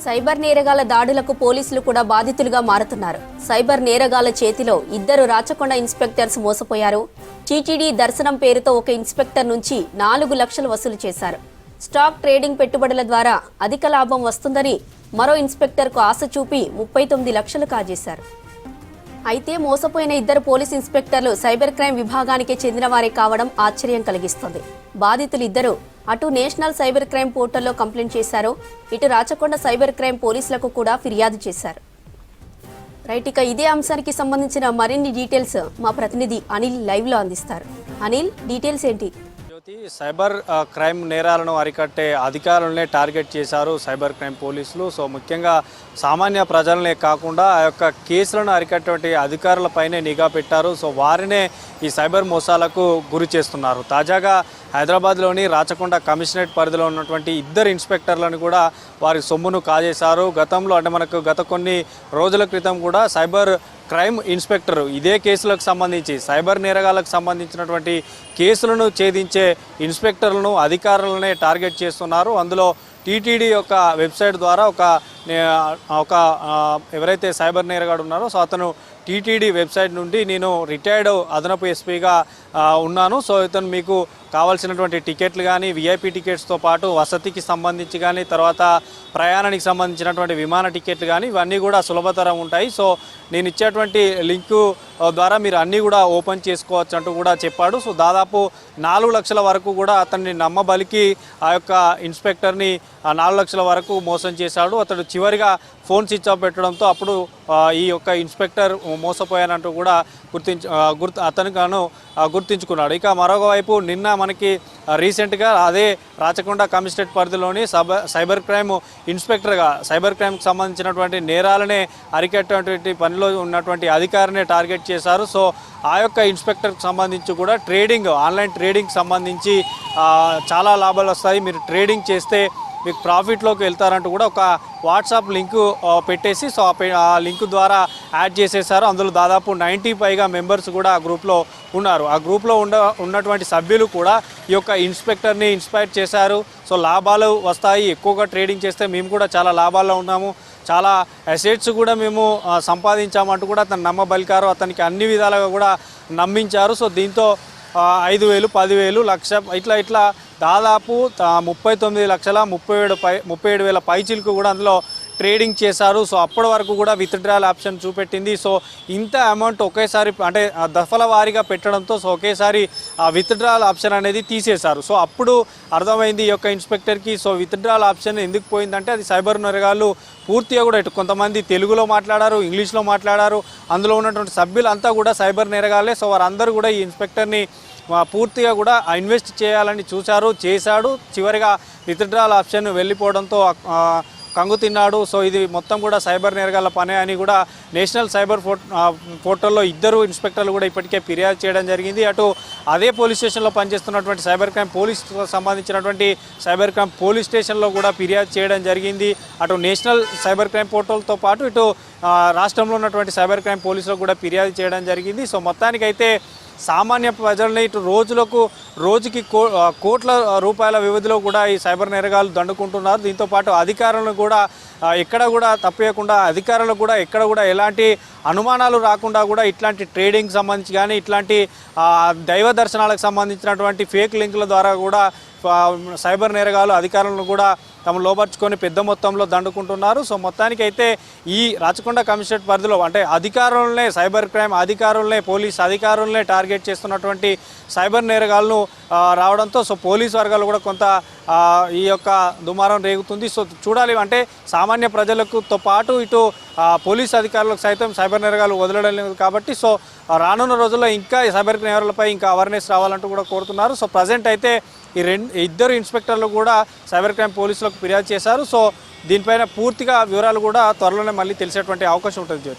Cyber నేరగాల దాడులకు పోలీసులు కూడా బాధితులుగా మారుతున్నారు. సైబర్ నేరగాల చేతిలో ఇద్దరు రాచకొండ ఇన్స్పెక్టర్స్ మోసపోయారు. టీటీడీ దర్శనం పేరుతో ఒక ఇన్స్పెక్టర్ నుంచి 4 లక్షలు వసూలు చేశారు. స్టాక్ ట్రేడింగ్ పెట్టుబడుల ద్వారా అధిక లాభం వస్తుందని మరో ఇన్స్పెక్టర్కు ఆశ చూపి 39 లక్షలు కాజేశారు. అయితే మోసపోయిన ఇద్దరు పోలీస్ ఇన్స్పెక్టర్లు సైబర్ క్రైమ్ విభాగానికి చెందిన వారే కావడం ఆశ్చర్యం కలిగిస్తుంది. బాధితులు ఇద్దరు అటు నేషనల్ సైబర్ క్రైమ్ పోర్టల్లో కంప్లైంట్ చేశారు, ఇటు రాచకొండ సైబర్ క్రైమ్ పోలీసులకు కూడా ఫిర్యాదు చేశారు. రైట్, ఇక ఇదే అంశానికి సంబంధించిన మరిన్ని డీటెయిల్స్ మా ప్రతినిధి అనిల్ లైవ్ లో అందిస్తారు. అనిల్, డీటెయిల్స్ ఏంటి? సైబర్ క్రైమ్ నేరాలను అరికట్టే అధికారులనే టార్గెట్ చేశారు సైబర్ క్రైమ్ పోలీసులు. సో ముఖ్యంగా సామాన్య ప్రజలనే కాకుండా ఆ యొక్క కేసులను అరికట్టే అధికారులపైనే నిఘా పెట్టారు. సో వారినే ఈ సైబర్ మోసాలకు గురి చేస్తున్నారు. తాజాగా హైదరాబాద్లోని రాచకొండ కమిషనరేట్ పరిధిలో ఉన్నటువంటి ఇద్దరు ఇన్స్పెక్టర్లను కూడా వారి సొమ్మును కాజేశారు. గతంలో అంటే మనకు గత కొన్ని రోజుల క్రితం కూడా సైబర్ క్రైమ్ ఇన్స్పెక్టర్ ఇదే కేసులకు సంబంధించి సైబర్ నేరగాలకు సంబంధించినటువంటి కేసులను ఛేదించే ఇన్స్పెక్టర్లను అధికారులనే టార్గెట్ చేస్తున్నారు. అందులో టీటీడీ యొక్క వెబ్సైట్ ద్వారా ఒక ఎవరైతే సైబర్ నేరగాడు ఉన్నారో సో అతను టీటీడీ వెబ్సైట్ నుండి నేను రిటైర్డ్ అదనపు ఎస్పీగా ఉన్నాను, సో ఇతను మీకు కావాల్సినటువంటి టికెట్లు కానీ విఐపి టికెట్స్తో పాటు వసతికి సంబంధించి కానీ తర్వాత ప్రయాణానికి సంబంధించినటువంటి విమాన టికెట్లు కానీ ఇవన్నీ కూడా సులభతరం ఉంటాయి. సో నేను ఇచ్చేటువంటి లింకు ద్వారా మీరు అన్నీ కూడా ఓపెన్ చేసుకోవచ్చు అంటూ కూడా చెప్పాడు. సో దాదాపు 4 లక్షల వరకు కూడా అతన్ని నమ్మబలికి ఆ యొక్క ఇన్స్పెక్టర్ని 4 లక్షల వరకు మోసం చేశాడు. అతడు చివరిగా ఫోన్ స్విచ్ ఆఫ్ పెట్టడంతో అప్పుడు ఈ యొక్క ఇన్స్పెక్టర్ మోసపోయానంటూ కూడా అతనికి గుర్తించుకున్నాడు. ఇక మరొకవైపు నిన్న మనకి రీసెంట్గా అదే రాచకొండ కమిషనరేట్ పరిధిలోని సైబర్ క్రైమ్ ఇన్స్పెక్టర్గా సైబర్ క్రైమ్కి సంబంధించినటువంటి నేరాలనే అరికట్టేటువంటి పనిలో ఉన్నటువంటి అధికారినే టార్గెట్ చేశారు. సో ఆ యొక్క ఇన్స్పెక్టర్కి సంబంధించి కూడా ఆన్లైన్ ట్రేడింగ్కి సంబంధించి చాలా లాభాలు వస్తాయి, మీరు ట్రేడింగ్ చేస్తే మీకు ప్రాఫిట్లోకి వెళ్తారంటూ కూడా ఒక వాట్సాప్ లింకు పెట్టేసి సో ఆ లింక్ ద్వారా యాడ్ చేసేసారు. అందులో దాదాపు 90 పైగా మెంబర్స్ కూడా ఆ గ్రూప్లో ఉన్నారు. ఆ గ్రూప్లో ఉన్నటువంటి సభ్యులు కూడా ఈ యొక్క ఇన్స్పెక్టర్ని ఇన్స్పైర్ చేశారు. సో లాభాలు వస్తాయి, ఎక్కువగా ట్రేడింగ్ చేస్తే మేము కూడా చాలా లాభాల్లో ఉన్నాము, చాలా అసెట్స్ కూడా మేము సంపాదించామంటూ కూడా అతను నమ్మబలికారు. అతనికి అన్ని విధాలుగా కూడా నమ్మించారు. సో దీంతో 5,000, 10,000, లక్ష ఇట్లా దాదాపు 39,37,000 పైచిలకు కూడా అందులో ట్రేడింగ్ చేశారు. సో అప్పటి వరకు కూడా విత్డ్రాల్ ఆప్షన్ చూపెట్టింది. సో ఇంత అమౌంట్ ఒకేసారి అంటే దఫల వారీగా పెట్టడంతో సో ఒకేసారి ఆ విత్డ్రాల్ ఆప్షన్ అనేది తీసేశారు. సో అప్పుడు అర్థమైంది ఈ యొక్క ఇన్స్పెక్టర్కి సో విత్డ్రాల్ ఆప్షన్ ఎందుకు పోయిందంటే అది సైబర్ నేరగాళ్ళు పూర్తిగా కూడా ఇటు కొంతమంది తెలుగులో మాట్లాడారు, ఇంగ్లీష్లో మాట్లాడారు, అందులో ఉన్నటువంటి సభ్యులంతా కూడా సైబర్ నేరగాళ్ళే. సో వారందరూ కూడా ఈ ఇన్స్పెక్టర్ని పూర్తిగా కూడా ఇన్వెస్ట్ చేయాలని చేశాడు. చివరిగా విత్డ్రాల్ ఆప్షన్ వెళ్ళిపోవడంతో కంగు తిన్నాడు. సో ఇది మొత్తం కూడా సైబర్ నేరగాళ్ళ పనే అని కూడా నేషనల్ సైబర్ పోర్టల్లో ఇద్దరు ఇన్స్పెక్టర్లు కూడా ఇప్పటికే ఫిర్యాదు చేయడం జరిగింది. అటు అదే పోలీస్ స్టేషన్లో పనిచేస్తున్నటువంటి సైబర్ క్రైమ్ పోలీస్కి సంబంధించినటువంటి సైబర్ క్రైమ్ పోలీస్ స్టేషన్లో కూడా ఫిర్యాదు చేయడం జరిగింది. అటు నేషనల్ సైబర్ క్రైమ్ పోర్టల్తో పాటు ఇటు రాష్ట్రంలో ఉన్నటువంటి సైబర్ క్రైమ్ పోలీసులకు కూడా ఫిర్యాదు చేయడం జరిగింది. సో మొత్తానికైతే సామాన్య ప్రజల్ని ఇటు రోజుకి కోట్ల రూపాయల వ్యవధిలో కూడా ఈ సైబర్ నేరగాళ్ళు దండుకుంటున్నారు. దీంతోపాటు అధికారులను కూడా ఎక్కడ కూడా తప్పేయకుండా అధికారులకు కూడా ఎక్కడ కూడా ఎలాంటి అనుమానాలు రాకుండా కూడా ఇట్లాంటి ట్రేడింగ్ సంబంధించి కానీ ఇట్లాంటి దైవ దర్శనాలకు సంబంధించినటువంటి ఫేక్ లింకుల ద్వారా కూడా సైబర్ నేరగాళ్ళు అధికారులను కూడా తమ లోపర్చుకొని పెద్ద మొత్తంలో దండుకుంటున్నారు. సో మొత్తానికైతే ఈ రాచకొండ కమిషనరేట్ పరిధిలో అంటే అధికారులనే సైబర్ క్రైమ్ అధికారులనే పోలీస్ అధికారులనే టార్గెట్ చేస్తున్నటువంటి సైబర్ నేరగాళ్ళను రావడంతో సో పోలీస్ వర్గాలు కూడా కొంత ఈ యొక్క దుమారం రేగుతుంది. సో చూడాలి అంటే సామాన్య ప్రజలకుతో పాటు ఇటు పోలీస్ అధికారులకు సైతం సైబర్ నేరగాలు వదలడం లేదు కాబట్టి సో రానున్న రోజుల్లో ఇంకా సైబర్ నేరాలపై ఇంకా అవేర్నెస్ రావాలంటూ కూడా కోరుతున్నారు. సో ప్రజెంట్ అయితే ఇద్దరు ఇన్స్పెక్టర్లు కూడా సైబర్ క్రైమ్ పోలీసులకు ఫిర్యాదు చేశారు. సో దీనిపైన పూర్తిగా వివరాలు కూడా త్వరలోనే మళ్ళీ తెలిసేటువంటి అవకాశం ఉంటుంది.